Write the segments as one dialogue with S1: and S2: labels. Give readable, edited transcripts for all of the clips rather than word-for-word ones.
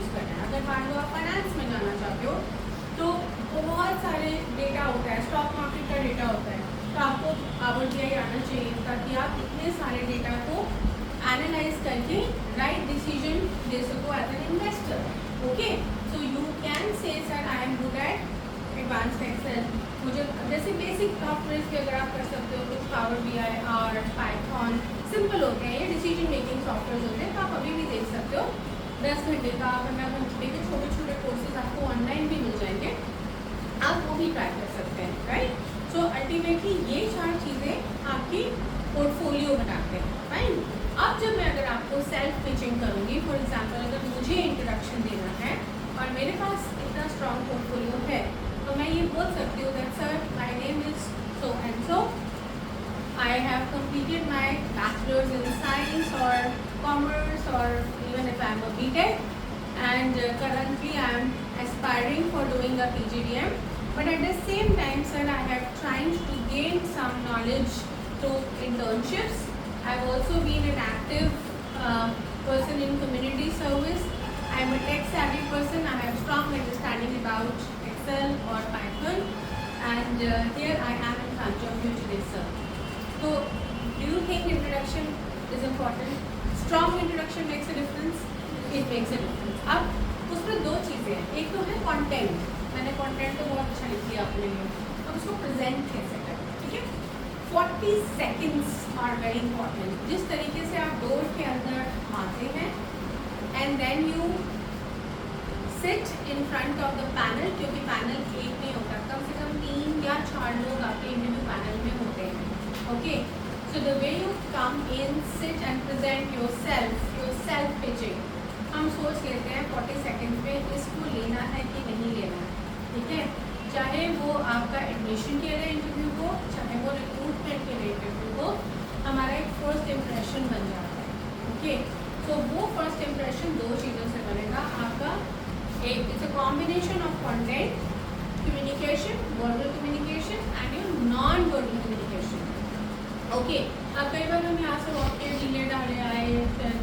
S1: Use करना है। अगर मान लो आप फाइनेंस में जाना चाहते हो तो बहुत सारे डेटा होता है, स्टॉक मार्केट का डेटा होता है, तो आपको पावर BI आना चाहिए ताकि आप इतने सारे डेटा को एनालाइज करके राइट डिसीजन ले सको as an investor. Okay, so you can say sir I am good at advanced Excel, मुझे जैसे बेसिक सॉफ्टवेयर भी अगर आप कर सकते हो, कुछ पावर BI और पाइथन सिंपल होते हैं, ये डिसीजन मेकिंग सॉफ्टवेयर होते हैं, तो आप अभी भी देख सकते हो 10 घंटे का 15 घंटे के छोटे छोटे कोर्सेज आपको ऑनलाइन भी मिल जाएंगे, आप वो भी ट्राई कर सकते हैं, राइट। सो अल्टीमेटली ये 4 चीज़ें आपकी पोर्टफोलियो बनाते हैं, राइट। अब जब मैं अगर आपको सेल्फ पिचिंग करूँगी, फॉर एग्जाम्पल अगर मुझे इंट्रोडक्शन देना है और मेरे पास इतना स्ट्रॉन्ग पोर्टफोलियो है, तो मैं ये बोल सकती हूँ that sir my name is so and so, I have completed my bachelor's in science or commerce or even if I am a BTech, and currently I am aspiring for doing a PGDM, but at the same time sir I have trying to gain some knowledge through internships. I have also been an active person in community service. I am a tech savvy person. I have strong understanding about Excel or Python, and here I am in front of you today sir. So, do you think introduction is important? Strong introduction makes a difference. It makes a difference. अब उसमें 2 चीज़ें हैं, एक तो है content, मैंने content तो बहुत अच्छा लिख दिया अपने लिए, अब उसको प्रेजेंट कैसे करें, ठीक है। 40 seconds are very important. जिस तरीके से आप डोर के अंदर आते हैं and then you sit in front of the panel, क्योंकि पैनल एक नहीं होता, कम से कम 3 या 4 लोग आपके इंटरव्यू पैनल में होते हैं। Okay, so the way you come in, sit and present yourself, your self pitching, हम सोच लेते हैं 40 सेकेंड में इसको लेना है कि नहीं लेना है, ठीक है। चाहे वो आपका एडमिशन के लिए इंटरव्यू हो, चाहे वो रिक्रूटमेंट के लिए इंटरव्यू हो, हमारा एक फर्स्ट इम्प्रेशन बन जाता है। ओके, तो वो फर्स्ट इम्प्रेशन 2 चीज़ों से बनेगा आपका, एक it's a combination of content, communication, verbal communication and your non verbal communication. Okay, अब कई बार हम यहाँ से वॉक के डीले डाले आए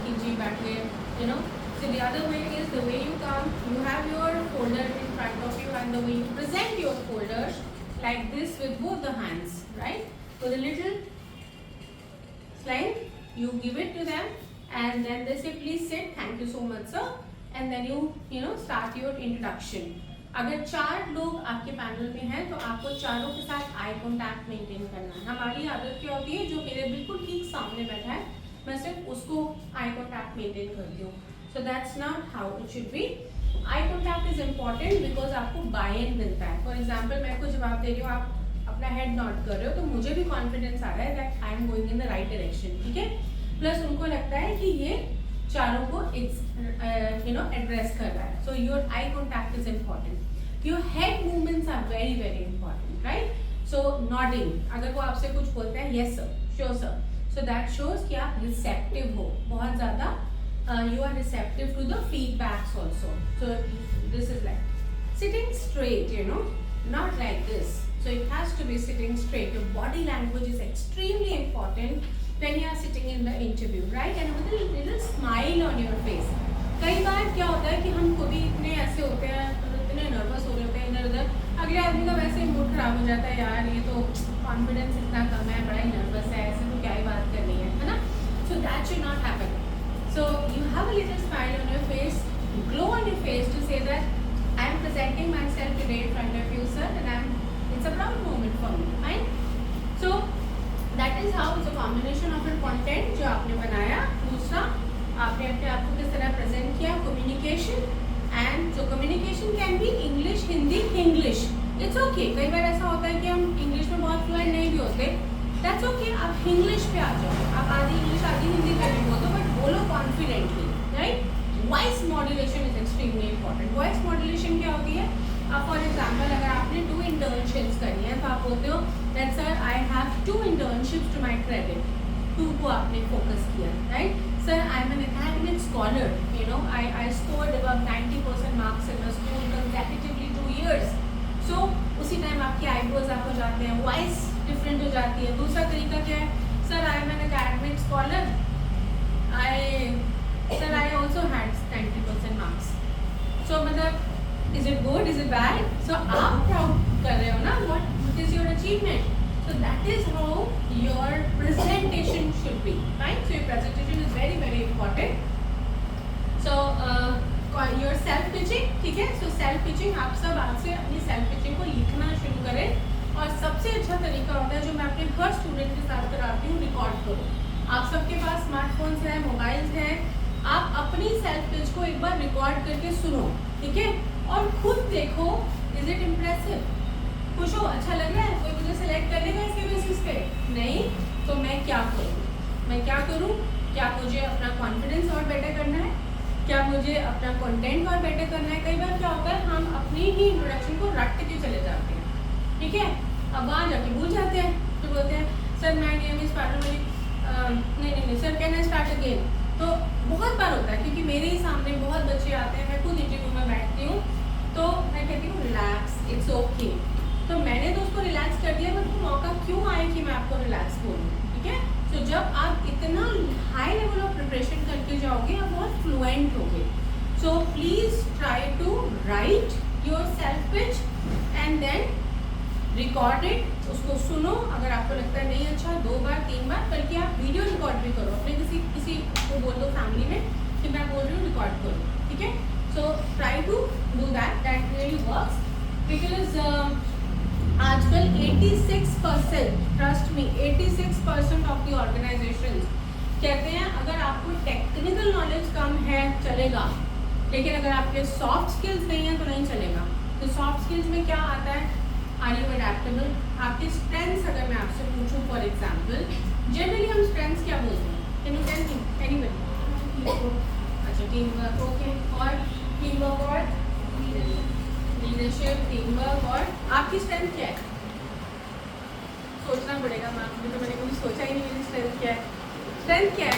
S1: कीजिए बैठ गए, you know, so the other way is the way you come, you have your folder in front of you and the way you present your folders like this with both the hands, right, with a little slide, you give it to them and then they say please sit, thank you so much sir, and then you know start your introduction. अगर 4 लोग आपके panel में हैं तो आपको चारों के साथ आई कॉन्टैक्ट मेंटेन करना है। हमारी आदत क्या होती है, जो मेरे बिल्कुल ठीक सामने बैठा है मैं सिर्फ उसको आई कॉन्टैक्ट मेंटेन करती हूँ, so that's not how it should be. Eye contact is important because आपको बाय इन मिलता है। फॉर एग्जाम्पल मैं को जवाब दे रही हूँ, आप अपना हेड नॉट कर रहे हो, तो मुझे भी कॉन्फिडेंस आ रहा है that I am going in the right direction, ठीक है। प्लस उनको लगता है कि ये चारों को एड्रेस कर रहा है, so your eye contact is important. Your head movements are very very important, right? So nodding, अगर वो आपसे कुछ बोलते हैं yes sir, sure sir, so that shows कि आप receptive हो, बहुत ज़्यादा you are receptive to the feedbacks also. So this is like sitting straight, you know, not like this. So it has to be sitting straight. Your body language is extremely important when you are sitting in the interview, right? And with a little smile on your face. कई बार क्या होता है कि हम खुद ही इतने ऐसे होते हैं, इतने नर्वस हो रहे होते हैं इधर उधर, अगले आदमी का वैसे ही मूड खराब हो जाता है, यार ये तो कॉन्फिडेंस इतना कम है, बड़ा ही नर्वस है, ऐसे तो क्या ही बात करनी है ना। So that should not happen. So you have a little smile on your face, glow on your face to say that I am presenting myself today in front of you sir and I am, it's a proud moment for me, right. So that is how it's a combination of content जो आपने बनाया। दूसरा, आपने अपने आप को किस तरह प्रेजेंट किया, कम्युनिकेशन, एंड जो communication can be English, Hindi, English, it's okay. कई बार ऐसा होता है कि हम इंग्लिश में बहुत फ्लुएंट नहीं भी होते, दैट्स ओके, आप इंग्लिश पे आ जाओ, आप आधी इंग्लिश आधी हिंदी में भी बोलो, बट बोलो confidently, right. Voice modulation is extremely important. Voice modulation क्या होती है, अब फॉर एग्जाम्पल अगर आपने 2 इंटर्नशिप्स करनी है तो आप बोलते हो that sir I have 2 internships to my credit, 2 को आपने फोकस किया, right. Sir, I am an academic scholar. You know, I scored above 90% marks in the school consecutively 2 years. So उसी टाइम आपकी आईब्रोज आप हो जाते हैं, वॉइस डिफरेंट हो जाती है। दूसरा तरीका क्या है, sir I am an academic scholar. I also had 90% marks. it good, is it bad? So आप proud कर रहे हो ना, what is your achievement? So that is how your presentation should be, right? So your presentation is very very important. So your self pitching, ठीक है? So self pitching, आप सब आज से अपनी self pitching को लिखना शुरू करें, और सबसे अच्छा तरीका होता है जो मैं अपने हर स्टूडेंट के साथ कराती हूँ, रिकॉर्ड करो। आप सबके पास स्मार्टफोन्स हैं, मोबाइल्स हैं, आप अपनी सेल्फ पिच को एक बार रिकॉर्ड करके सुनो, ठीक है? और खुद देखो, इज इट इम्प्रेसिव? खुश हो, अच्छा लग रहा है? कोई मुझे सेलेक्ट कर लेगा इसके बेसिस पे? नहीं, तो मैं क्या करूँ? मैं क्या करूँ? क्या मुझे अपना कॉन्फिडेंस और बेटर करना है? क्या मुझे अपना कंटेंट और बेटर करना है? कई बार क्या होता है, हम अपनी ही इंट्रोडक्शन को रट के चले जाते हैं, ठीक है? अब वहाँ जाके भूल जाते हैं, तो बोलते हैं sir my name is Parul, नहीं sir can I start again? तो बहुत बार होता है, क्योंकि मेरे ही सामने बहुत बच्चे आते हैं, मैं खुद इंटरव्यू में बैठती हूँ, तो मैं कहती हूँ रिलैक्स, इट्स ओके। तो मैंने तो उसको रिलैक्स कर दिया, बट मौका क्यों आए कि मैं आपको रिलैक्स बोलूँ, ठीक है? तो जब आप इतना हाई लेवल ऑफ प्रिपरेशन करके जाओगे, आप बहुत फ्लुएंट होगे। So please try to write your self pitch and then record it, उसको सुनो। अगर आपको लगता है नहीं अच्छा, 2 बार 3 बार, बल्कि आप वीडियो रिकॉर्ड भी करो, अपने किसी को बोल दो फैमिली में कि मैं बोल रही हूँ, रिकॉर्ड करो, ठीक है? So try to do that really works, because आजकल 86%, trust me, 86% of the organisations कहते हैं अगर आपको टेक्निकल नॉलेज कम है चलेगा, लेकिन अगर आपके सॉफ्ट स्किल्स नहीं है तो नहीं चलेगा। तो सॉफ्ट स्किल्स में क्या आता है? Are you adaptable? आपकी स्ट्रेंथ्स अगर मैं आपसे पूछूं, फॉर एग्जाम्पल, जनरली हम स्ट्रेंथ्स क्या बोलते हैं? Can you tell me anybody? अच्छा, टीम वर्क, ओके, और टीम वर्क और लीडरशिप, टीम वर्क, और आपकी स्ट्रेंथ क्या है? सोचना पड़ेगा, मैम, तो मैंने कभी सोचा ही नहीं मेरी स्ट्रेंथ क्या है। स्ट्रेंथ क्या है?